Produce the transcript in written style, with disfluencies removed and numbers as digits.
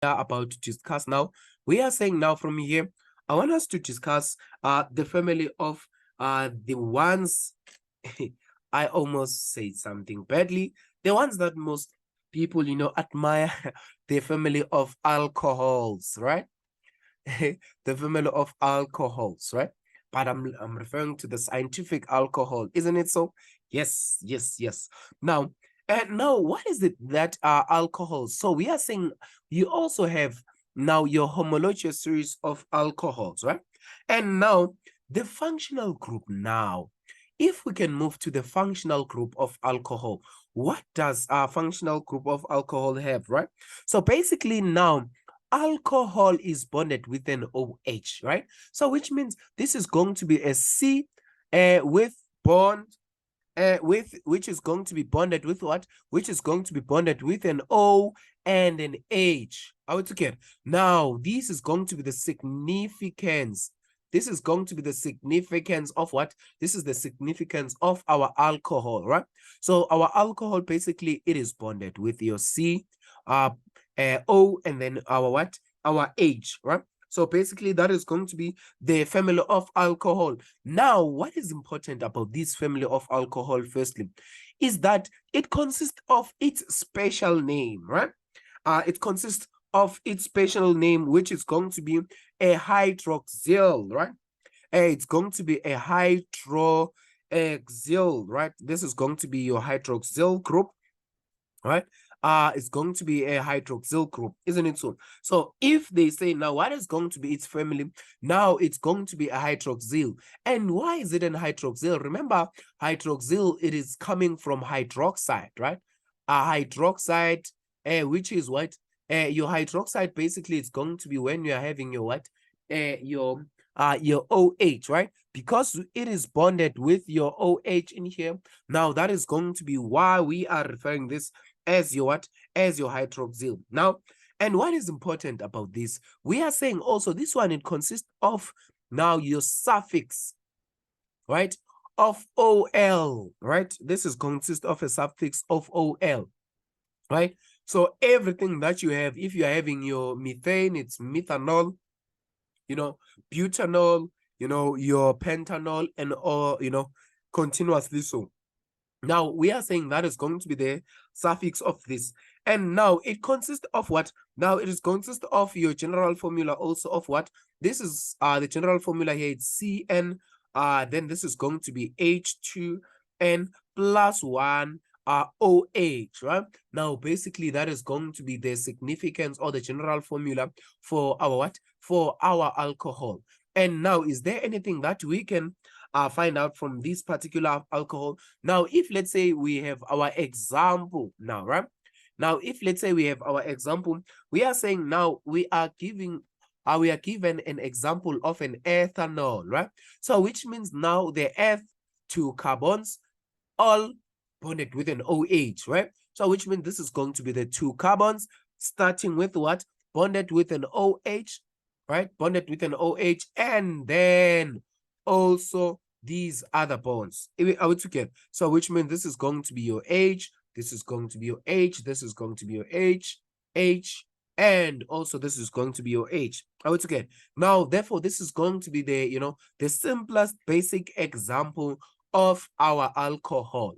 are about to discuss now. We are saying now from here, I want us to discuss the family of the ones I almost said something badly. The ones that most people, admire, the family of alcohols, right? The family of alcohols, right? But I'm referring to the scientific alcohol, isn't it so? Yes, yes, yes. Now, now what is it that are alcohols? So we are saying you also have now your homologous series of alcohols, right? And now the functional group now. If we can move to the functional group of alcohol, what does our functional group of alcohol have, right? So basically now alcohol is bonded with an OH, right? So which means this is going to be a C with bond with which is going to be bonded with what? Which is going to be bonded with an O and an H. Are we together? Now, this is going to be the significance. This is going to be the significance of what? This is the significance of our alcohol, right? So our alcohol, basically, it is bonded with your C, O, and then our what? Our H, right? So basically, that is going to be the family of alcohol. Now, what is important about this family of alcohol, firstly, is that it consists of its special name, right? It consists of its special name, which is going to be a hydroxyl, right? It's going to be a hydroxyl, right? This is going to be your hydroxyl group, right? It's going to be a hydroxyl group, isn't it so? So if they say now what is going to be its family, now it's going to be a hydroxyl. And why is it an hydroxyl? Remember, hydroxyl, it is coming from hydroxide, right? A hydroxide, which is what? Your hydroxide, basically, it's going to be when you are having your what? Your OH, right? Because it is bonded with your OH in here. Now that is going to be why we are referring this as your what? As your hydroxyl. Now, and what is important about this? We are saying also this one, it consists of now your suffix, right? Of OL, right? This is consist of a suffix of OL, right? So everything that you have, if you're having your methane, it's methanol, butanol, your pentanol, and all, continuously so. Now, we are saying that is going to be the suffix of this. And now it consists of what? Now it is consist of your general formula also of what? This is the general formula here. It's Cn. Then this is going to be H2n plus 1 OH, right? Now, basically, that is going to be the significance or the general formula for our what? For our alcohol. And now, is there anything that we can find out from this particular alcohol? Now, if let's say we have our example now, right? Now, if let's say we have our example, we are saying now we are given an example of an ethanol, right? So which means now the two carbons all bonded with an OH, right? So which means this is going to be the two carbons starting with what? Bonded with an OH, right? Bonded with an OH, and then also these other bonds. Are we together? So which means this is going to be your H, this is going to be your H, this is going to be your H, and also this is going to be your H. Are we together? Now, therefore, this is going to be the, the simplest basic example of our alcohol.